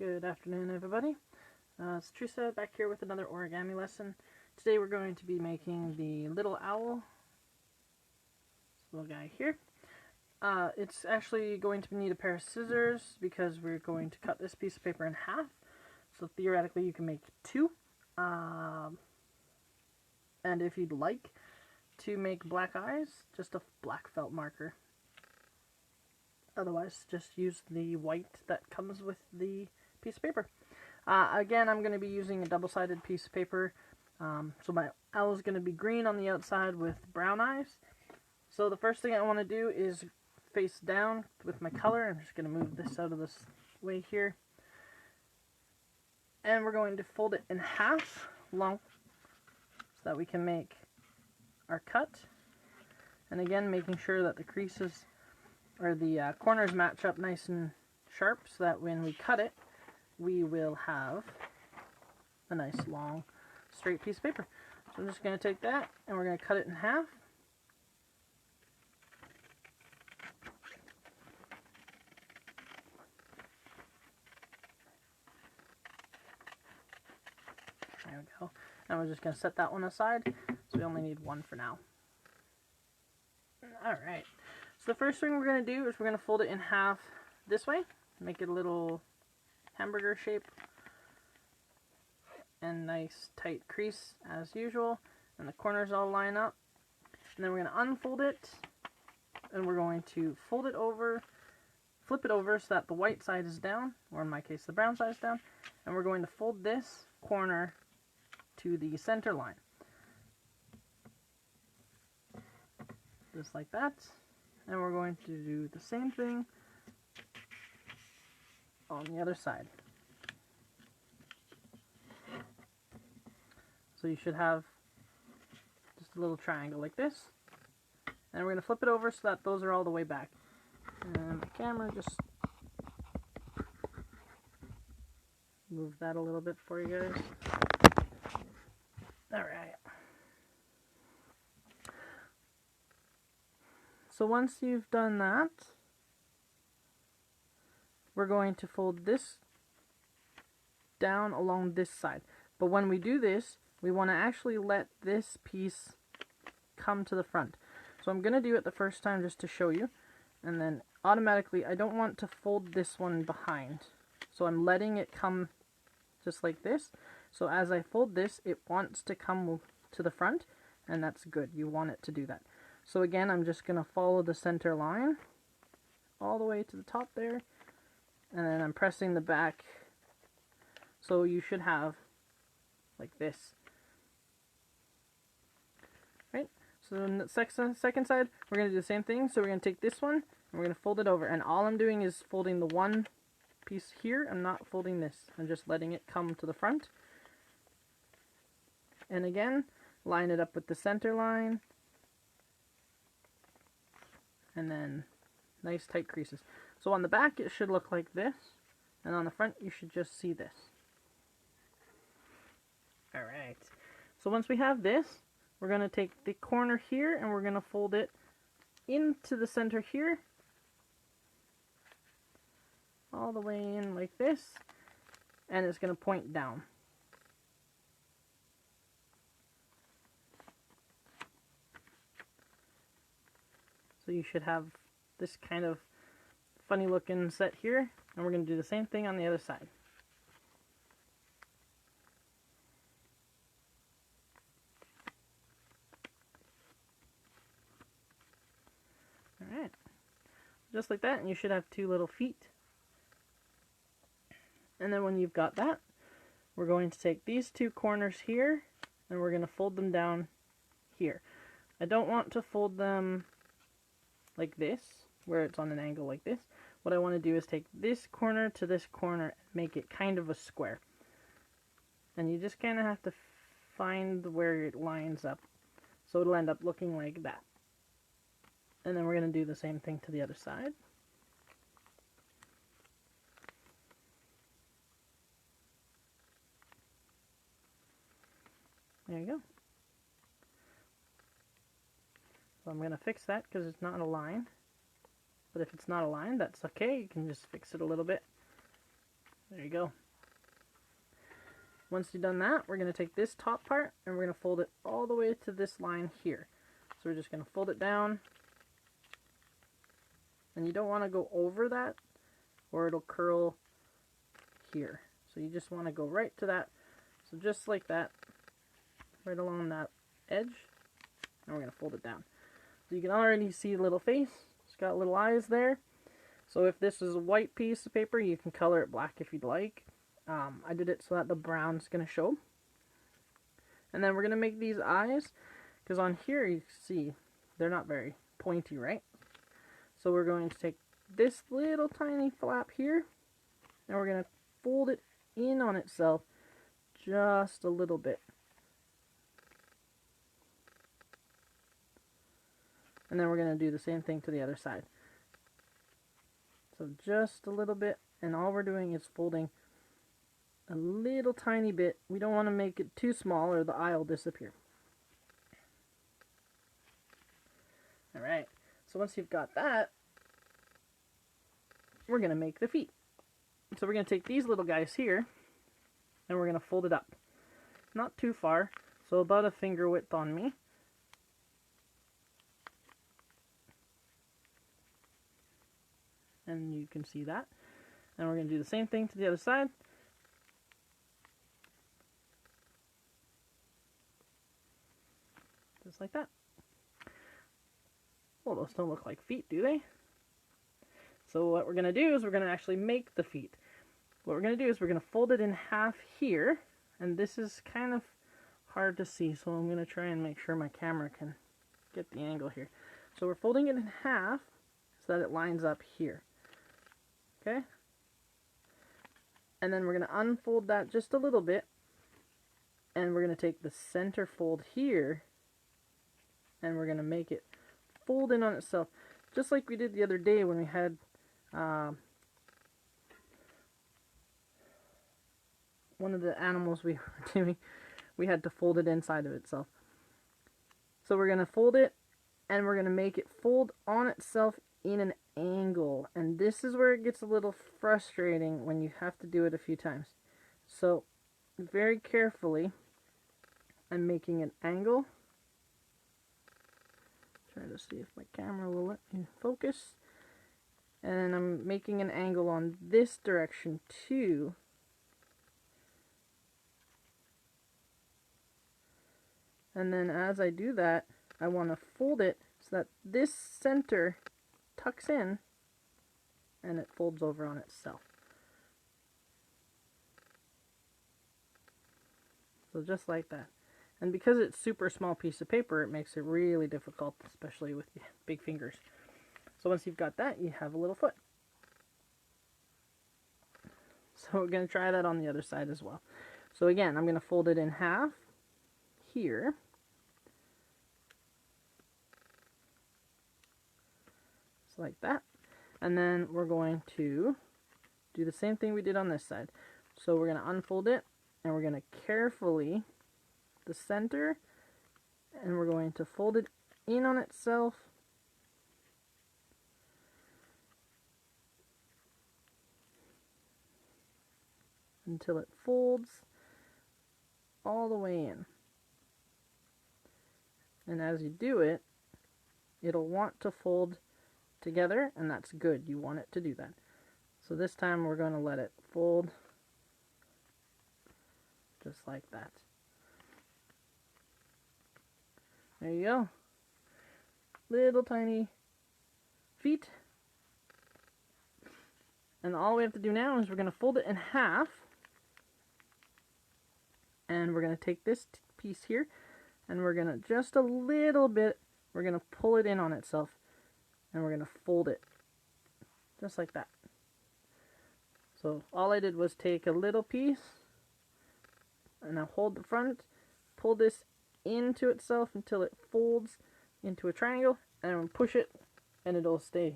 Good afternoon, everybody. It's Teresa back here with another origami lesson. Today we're going to be making the little owl, this little guy here. It's actually going to need a pair of scissors because we're going to cut this piece of paper in half. So theoretically you can make two. And if you'd like to make black eyes, just a black felt marker. Otherwise, just use the white that comes with the piece of paper. Again, I'm going to be using a double-sided piece of paper. So my owl is going to be green on the outside with brown eyes. So the first thing I want to do is face down with my color. I'm just going to move this out of this way here. And we're going to fold it in half long so that we can make our cut. And again, making sure that the creases or the corners match up nice and sharp so that when we cut it, we will have a nice long straight piece of paper. So I'm just going to take that and we're going to cut it in half. There we go. And we're just going to set that one aside, so we only need one for now. Alright, so the first thing we're going to do is we're going to fold it in half this way, make it a little hamburger shape, and nice tight crease as usual, and the corners all line up. And then we're going to unfold it, and we're going to fold it over, flip it over so that the white side is down, or in my case the brown side is down, and we're going to fold this corner to the center line. Just like that. And we're going to do the same thing on the other side. So you should have just a little triangle like this. And we're going to flip it over so that those are all the way back. And the camera, just move that a little bit for you guys. Alright. So once you've done that, we're going to fold this down along this side. But when we do this, we want to actually let this piece come to the front. So I'm going to do it the first time just to show you. And then automatically, I don't want to fold this one behind. So I'm letting it come just like this. So as I fold this, it wants to come to the front. And that's good. You want it to do that. So again, I'm just going to follow the center line all the way to the top there. And then I'm pressing the back. So you should have like this. Right? So on the second side, we're going to do the same thing. So we're going to take this one and we're going to fold it over. And all I'm doing is folding the one piece here. I'm not folding this. I'm just letting it come to the front. And again, line it up with the center line. And then nice tight creases. So on the back it should look like this, and on the front you should just see this. Alright, so once we have this, we're going to take the corner here and we're going to fold it into the center here, all the way in like this, and it's going to point down. So you should have this kind of funny looking set here, and we're going to do the same thing on the other side. Alright, just like that, and you should have two little feet. And then when you've got that, we're going to take these two corners here, and we're going to fold them down here. I don't want to fold them like this, where it's on an angle like this. What I want to do is take this corner to this corner and make it kind of a square. And you just kind of have to find where it lines up. So it'll end up looking like that. And then we're going to do the same thing to the other side. There you go. So I'm going to fix that because it's not aligned. But if it's not aligned, that's okay. You can just fix it a little bit. There you go. Once you've done that, we're going to take this top part and we're going to fold it all the way to this line here. So we're just going to fold it down. And you don't want to go over that or it'll curl here. So you just want to go right to that. So just like that, right along that edge. And we're going to fold it down. So you can already see a little face. It's got little eyes there. So if this is a white piece of paper, you can color it black if you'd like. I did it so that the brown's going to show. And then we're going to make these eyes, because on here you see they're not very pointy, right? So we're going to take this little tiny flap here, and we're going to fold it in on itself just a little bit. And then we're going to do the same thing to the other side. So just a little bit, and all we're doing is folding a little tiny bit. We don't want to make it too small or the eye will disappear. Alright, so once you've got that, we're going to make the feet. So we're going to take these little guys here, and we're going to fold it up. Not too far, so about a finger width on me. And you can see that. And we're going to do the same thing to the other side. Just like that. Well, those don't look like feet, do they? So what we're going to do is we're going to actually make the feet. What we're going to do is we're going to fold it in half here. And this is kind of hard to see, so I'm going to try and make sure my camera can get the angle here. So we're folding it in half so that it lines up here. Okay? And then we're going to unfold that just a little bit. And we're going to take the center fold here, and we're going to make it fold in on itself, just like we did the other day when we had one of the animals we were doing. We had to fold it inside of itself. So we're going to fold it, and we're going to make it fold on itself in an angle. And this is where it gets a little frustrating when you have to do it a few times. So very carefully, I'm making an angle. Try to see if my camera will let me focus. And I'm making an angle on this direction too. And then as I do that, I want to fold it so that this center tucks in and it folds over on itself. So just like that. And because it's super small piece of paper, it makes it really difficult, especially with big fingers. So once you've got that, you have a little foot. So we're going to try that on the other side as well. So again, I'm going to fold it in half here. Just like that. And then we're going to do the same thing we did on this side. So we're going to unfold it, and we're going to carefully the center, and we're going to fold it in on itself until it folds all the way in. And as you do it, it'll want to fold together, and that's good. You want it to do that. So this time we're going to let it fold just like that. There you go. Little tiny feet. And all we have to do now is we're going to fold it in half. And we're going to take this piece here, and we're going to just a little bit, we're going to pull it in on itself, and we're going to fold it just like that. So all I did was take a little piece, and I hold the front, pull this into itself until it folds into a triangle, and push it, and it'll stay.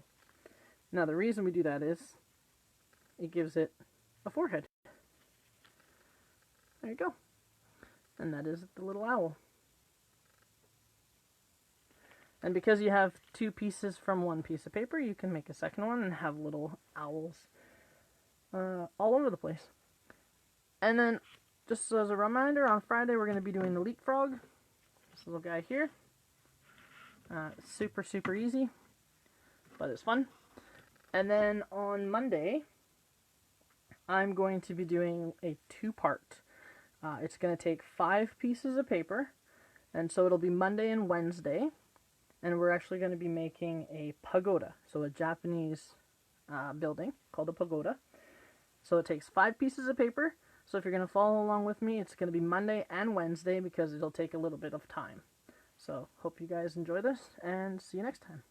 Now the reason we do that is it gives it a forehead. There you go. And that is the little owl. And because you have two pieces from one piece of paper, you can make a second one and have little owls all over the place. And then, just as a reminder, on Friday we're going to be doing the leapfrog. This little guy here. Super, super easy, but it's fun. And then on Monday, I'm going to be doing a two-part. It's going to take 5 pieces of paper, and so it'll be Monday and Wednesday, and we're actually going to be making a pagoda, so a Japanese building called a pagoda. So it takes 5 pieces of paper, so if you're going to follow along with me, it's going to be Monday and Wednesday because it'll take a little bit of time. So, hope you guys enjoy this, and see you next time.